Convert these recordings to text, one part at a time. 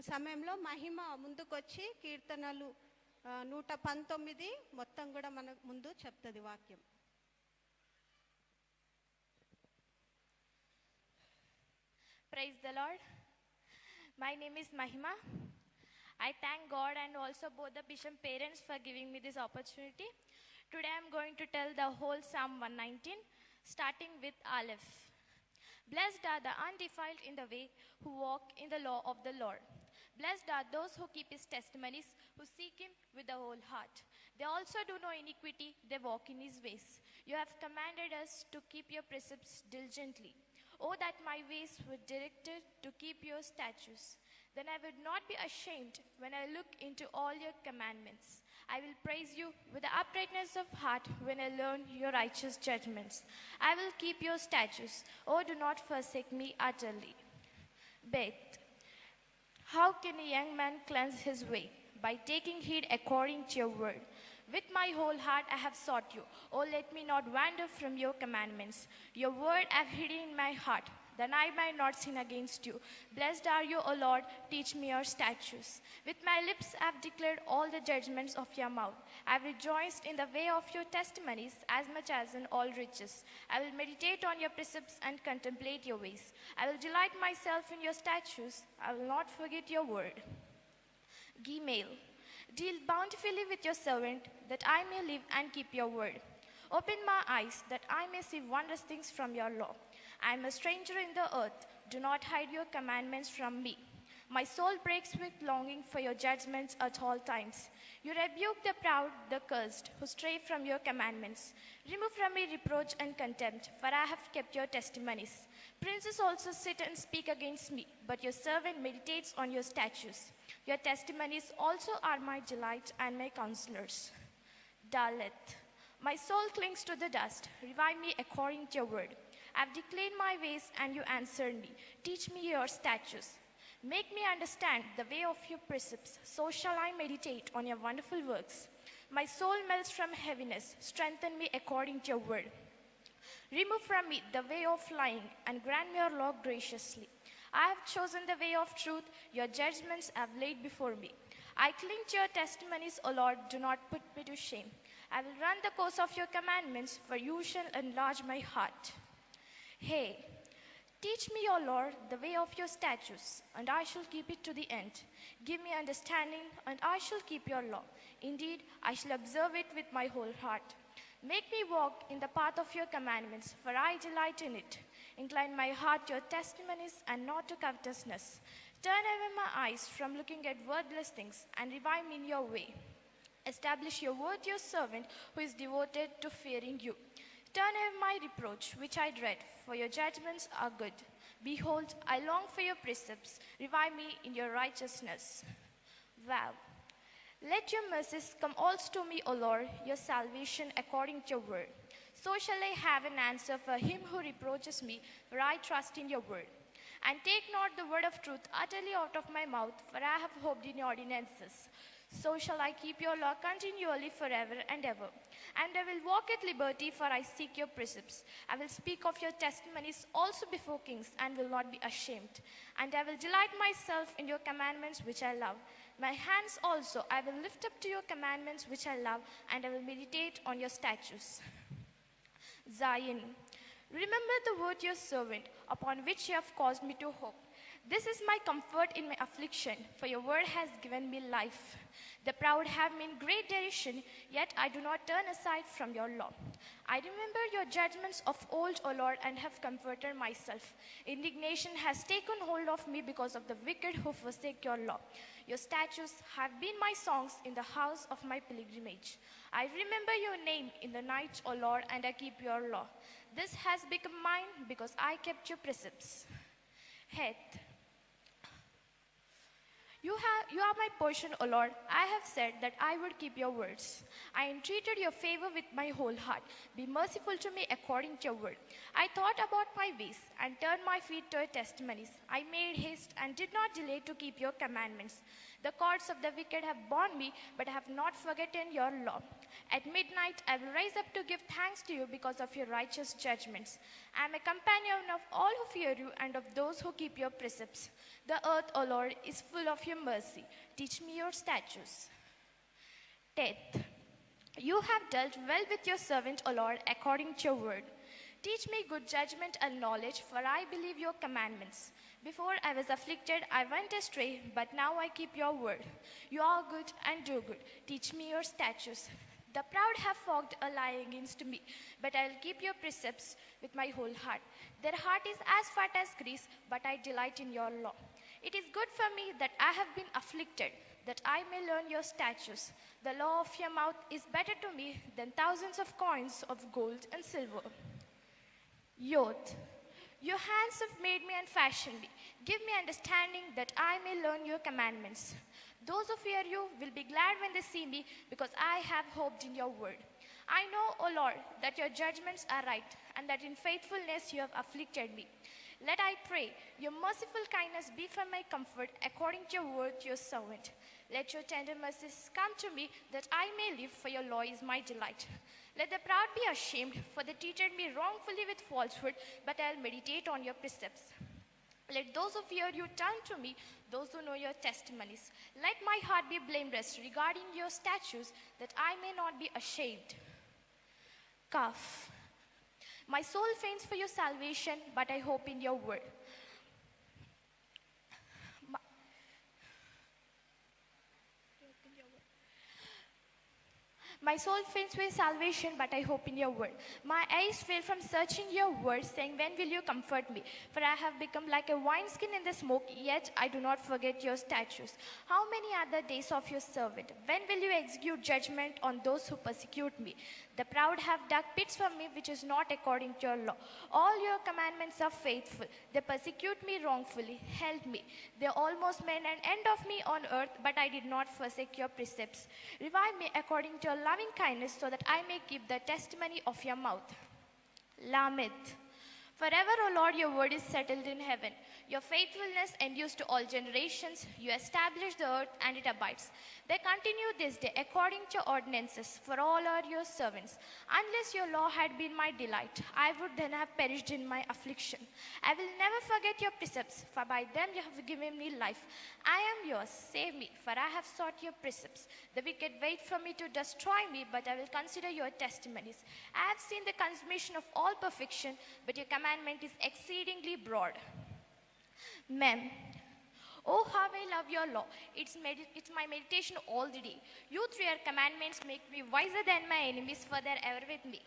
సమయంలో మహిమ ముందుకొచ్చి కీర్తనలు 119 మొత్తం కూడా మన ముందు చెప్తుంది వాక్యం. Praise the Lord. My name is Mahima. I thank God and also both the bishop parents for giving me this opportunity. Today I am going to tell the whole Psalm 119, starting with Aleph. Blessed are the undefiled in the way who walk in the law of the Lord. Blessed are those who keep his testimonies, who seek him with the whole heart. They also do no iniquity, they walk in his ways. You have commanded us to keep your precepts diligently. Oh, that my ways were directed to keep your statutes. Then I would not be ashamed when I look into all your commandments. I will praise you with the uprightness of heart when I learn your righteous judgments. I will keep your statutes. Oh, do not forsake me utterly. Beth. How can a young man cleanse his way? By taking heed according to your word. With my whole heart I have sought you. Oh, let me not wander from your commandments. Your word I have hidden in my heart, that I might not sin against you. Blessed are you, O Lord, teach me your statutes. With my lips I have declared all the judgments of your mouth. I have rejoiced in the way of your testimonies as much as in all riches. I will meditate on your precepts and contemplate your ways. I will delight myself in your statutes. I will not forget your word. Gmail. Deal bountifully with your servant, that I may live and keep your word. Open my eyes, that I may see wondrous things from your law. I am a stranger in the earth. Do not hide your commandments from me. My soul breaks with longing for your judgments at all times. You rebuke the proud, the cursed, who stray from your commandments. Remove from me reproach and contempt, for I have kept your testimonies. Princes also sit and speak against me, but your servant meditates on your statutes. Your testimonies also are my delight and my counselors. Dalet. My soul clings to the dust. Revive me according to your word. I have declared my ways, and you answered me. Teach me your statutes. Make me understand the way of your precepts. So shall I meditate on your wonderful works. My soul melts from heaviness. Strengthen me according to your word. Remove from me the way of lying, and grant me your law graciously. I have chosen the way of truth. Your judgments I have laid before me. I cling to your testimonies, O Lord. Do not put me to shame. I will run the course of your commandments, for you shall enlarge my heart. Hey, teach me, O Lord, the way of your statutes, and I shall keep it to the end. Give me understanding, and I shall keep your law. Indeed, I shall observe it with my whole heart. Make me walk in the path of your commandments, for I delight in it. Incline my heart to your testimonies and not to covetousness. Turn away my eyes from looking at worthless things, and revive me in your way. Establish your word to your servant, who is devoted to fearing you. Turn away my reproach, which I dread, for your judgments are good. Behold, I long for your precepts. Revive me in your righteousness. Vow. Let your mercies come also to me, O Lord, your salvation according to your word. So shall I have an answer for him who reproaches me, for I trust in your word. And take not the word of truth utterly out of my mouth, for I have hoped in your ordinances. So shall I keep your law continually forever and ever. And I will walk at liberty, for I seek your precepts. I will speak of your testimonies also before kings, and will not be ashamed. And I will delight myself in your commandments, which I love. My hands also I will lift up to your commandments, which I love, and I will meditate on your statutes. Zion. Remember the word of your servant, upon which you have caused me to hope. This is my comfort in my affliction, for your word has given me life. The proud have me in great derision, yet I do not turn aside from your law. I remember your judgments of old, O Lord, and have comforted myself. Indignation has taken hold of me because of the wicked who forsake your law. Your statutes have been my songs in the house of my pilgrimage. I remember your name in the night, O Lord, and I keep your law. This has become mine because I kept your precepts. Heth. You You are my portion, O Lord. I have said that I would keep your words. I entreated your favor with my whole heart. Be merciful to me according to your word. I thought about my ways and turned my feet to your testimonies. I made haste and did not delay to keep your commandments. The cords of the wicked have bound me, but I have not forgotten your law. At midnight, I will rise up to give thanks to you because of your righteous judgments. I am a companion of all who fear you and of those who keep your precepts. The earth, O Lord, is full of your mercy. Teach me your statutes. 10th, you have dealt well with your servant, O Lord, according to your word. Teach me good judgment and knowledge, for I believe your commandments. Before I was afflicted, I went astray, but now I keep your word. You are good and do good. Teach me your statutes. The proud have forged a lie against me, but I will keep your precepts with my whole heart. Their heart is as fat as grease, but I delight in your law. It is good for me that I have been afflicted, that I may learn your statutes. The law of your mouth is better to me than thousands of coins of gold and silver. Youth, your hands have made me and fashioned me. Give me understanding that I may learn your commandments. Those who fear you will be glad when they see me, because I have hoped in your word. I know, O Lord, that your judgments are right, and that in faithfulness you have afflicted me. Let, I pray, your merciful kindness be for my comfort, according to your word to your servant. Let your tender mercies come to me, that I may live, for your law is my delight. Let the proud be ashamed, for they treated me wrongfully with falsehood, but I'll meditate on your precepts. Let those who fear you turn to me, those who know your testimonies. Let my heart be blameless regarding your statutes, that I may not be ashamed. Kaf. My soul faints for your salvation, but I hope in your word. My soul faints for your salvation, but I hope in your word. My eyes fail from searching your word, saying, when will you comfort me? For I have become like a wineskin in the smoke, yet I do not forget your statutes. How many are the days of your servant? When will you execute judgment on those who persecute me? The proud have dug pits for me, which is not according to your law. All your commandments are faithful. They persecute me wrongfully. Help me. They almost made an end of me on earth, but I did not forsake your precepts. Revive me according to your loving kindness, so that I may keep the testimony of your mouth. Lameth. Forever, O Lord, your word is settled in heaven. Your faithfulness endures to all generations. You establish the earth, and it abides. They continue this day according to ordinances, for all are your servants. Unless your law had been my delight, I would then have perished in my affliction. I will never forget your precepts, for by them you have given me life. I am yours, save me, for I have sought your precepts. The wicked wait for me to destroy me, but I will consider your testimonies. I have seen the consummation of all perfection, but your commandment is exceedingly broad. Mem. Oh, how I love your law. It's my meditation all the day. You through your commandments make me wiser than my enemies, for they're ever with me.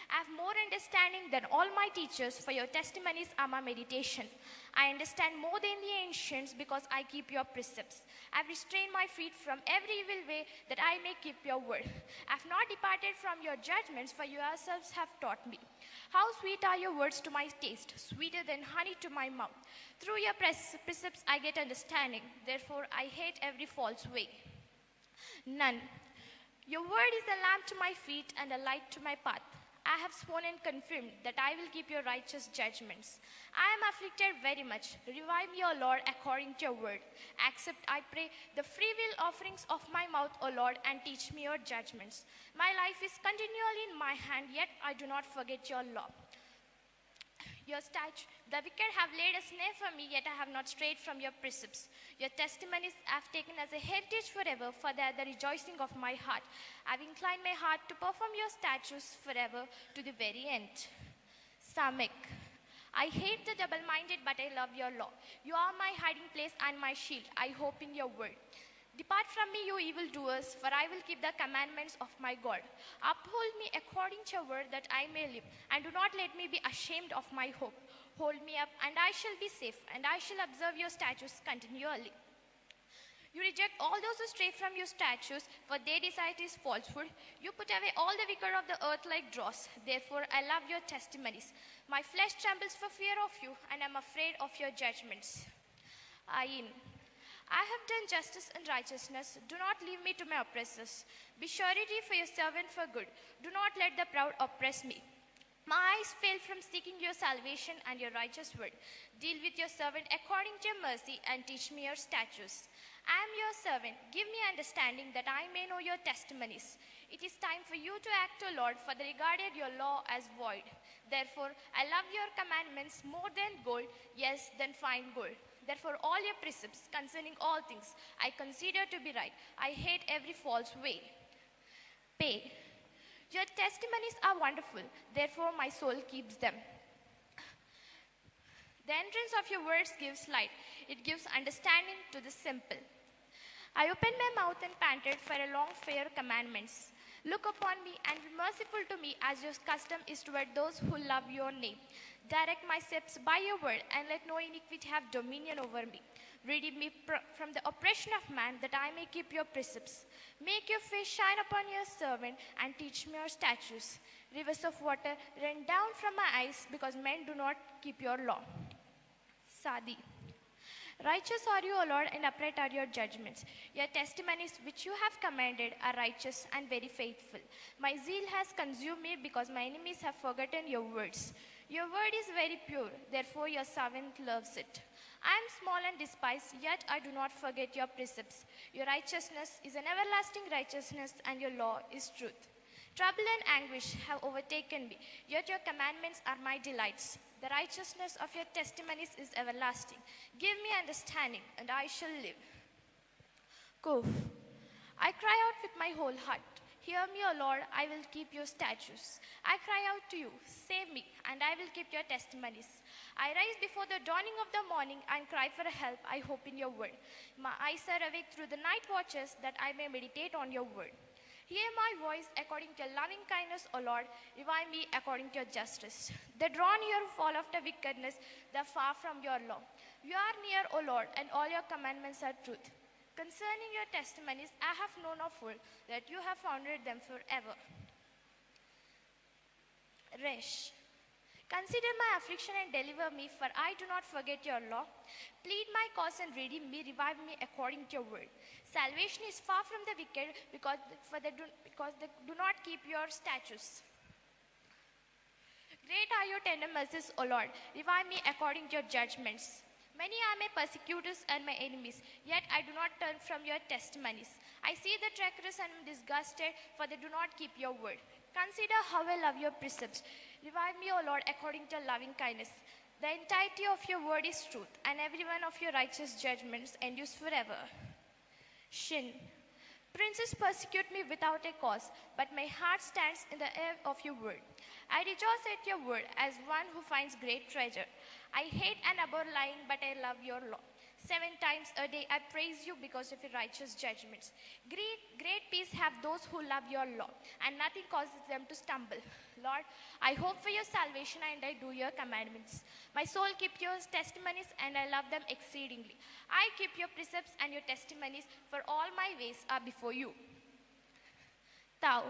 I have more understanding than all my teachers, for your testimonies are my meditation. I understand more than the ancients, because I keep your precepts. I have restrained my feet from every evil way, that I may keep your word. I have not departed from your judgments, for you yourselves have taught me. How sweet are your words to my taste, sweeter than honey to my mouth. Through your precepts I get understanding, therefore I hate every false way. None. Your word is a lamp to my feet and a light to my path. I have sworn and confirmed that I will keep your righteous judgments. I am afflicted very much. Revive me, O Lord, according to your word. Accept, I pray, the free will offerings of my mouth, O Lord, and teach me your judgments. My life is continually in my hand, yet I do not forget your law. Your statute, the wicked have laid a snare for me, yet I have not strayed from your precepts. Your testimonies I have taken as a heritage forever, for they are the rejoicing of my heart. I have inclined my heart to perform your statutes forever, to the very end. Samek. I hate the double-minded, but I love your law. You are my hiding place and my shield. I hope in your word. Depart from me, you evildoers, for I will keep the commandments of my God. Uphold me according to your word, that I may live, and do not let me be ashamed of my hope. Hold me up, and I shall be safe, and I shall observe your statutes continually. You reject all those who stray from your statutes, for their desire is falsehood. You put away all the wicked of the earth like dross. Therefore I love your testimonies. My flesh trembles for fear of you, and I am afraid of your judgments. Ayin. I have done justice and righteousness. Do not leave me to my oppressors. Be surety for your servant for good. Do not let the proud oppress me. My eyes fail from seeking your salvation and your righteous word. Deal with your servant according to your mercy and teach me your statutes. I am your servant. Give me understanding that I may know your testimonies. It is time for you to act, O Lord, for they regarded your law as void. Therefore, I love your commandments more than gold, yes, than fine gold. Therefore, all your precepts concerning all things I consider to be right. I hate every false way. Pay. Your testimonies are wonderful, therefore my soul keeps them. The entrance of your words gives light. It gives understanding to the simple. I opened my mouth and panted for a long for your commandments. Look upon me and be merciful to me as your custom is toward those who love your name. Direct my steps by your word and let no iniquity have dominion over me. Redeem me from the oppression of man that I may keep your precepts. Make your face shine upon your servant and teach me your statutes. Rivers of water run down from my eyes because men do not keep your law. Sadi. Righteous are you, O Lord, and upright are your judgments. Your testimonies which you have commanded are righteous and very faithful. My zeal has consumed me because my enemies have forgotten your words. Your word is very pure, therefore your servant loves it. I am small and despised, yet I do not forget your precepts. Your righteousness is an everlasting righteousness, and your law is truth. Trouble and anguish have overtaken me, yet your commandments are my delights. The righteousness of your testimonies is everlasting. Give me understanding, and I shall live. Kuf. I cry out with my whole heart. Hear me, O Lord, I will keep your statutes. I cry out to you, save me, and I will keep your testimonies. I rise before the dawning of the morning and cry for help. I hope in your word. My eyes are awake through the night watches that I may meditate on your word. Hear my voice according to your loving kindness, O Lord. Revive me according to your justice. The draw near who fall after wickedness, the far from your law. You are near, O Lord, and all your commandments are truth. Concerning your testimonies, I have known of old that you have founded them forever. Resh. Consider my affliction and deliver me, for I do not forget your law. Plead my cause and redeem me, revive me according to your word. Salvation is far from the wicked, because they do not keep your statutes. Great are your tender mercies, O Lord. Revive me according to your judgments. Many are my persecutors and my enemies, yet I do not turn from your testimonies. I see the treacherous and am disgusted, for they do not keep your word. Consider how I love your precepts. Revive me, O Lord, according to your loving kindness. The entirety of your word is truth, and every one of your righteous judgments endures forever. Shin. Princes persecute me without a cause, but my heart stands in the air of your word. I rejoice at your word as one who finds great treasure. I hate and abhor lying, but I love your law. 7 times a day I praise you because of your righteous judgments. Great peace have those who love your law, and nothing causes them to stumble. Lord, I hope for your salvation, and I do your commandments. My soul keeps your testimonies, and I love them exceedingly. I keep your precepts and your testimonies, for all my ways are before you. Thou.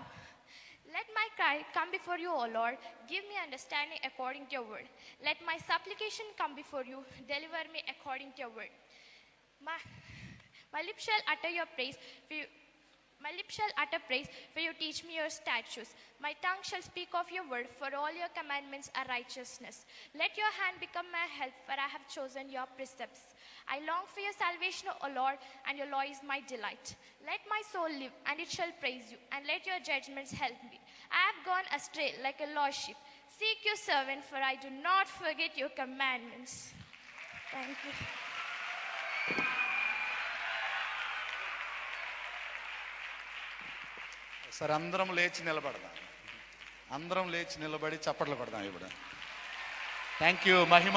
Let my cry come before you, O Lord. Give me understanding according to your word. Let my supplication come before you. Deliver me according to your word. My lips shall utter your praise, for you. My lips shall utter praise, for you teach me your statutes. My tongue shall speak of your word, for all your commandments are righteousness. Let your hand become my help, for I have chosen your precepts. I long for your salvation, O Lord, and your law is my delight. Let my soul live, and it shall praise you, and let your judgments help me. I have gone astray like a lost sheep. Seek your servant, for I do not forget your commandments. Thank you. సరే అందరం లేచి నిలబడదాం. అందరం లేచి నిలబడి చప్పట్లు కొడదాం ఇప్పుడు. Thank you Mahima.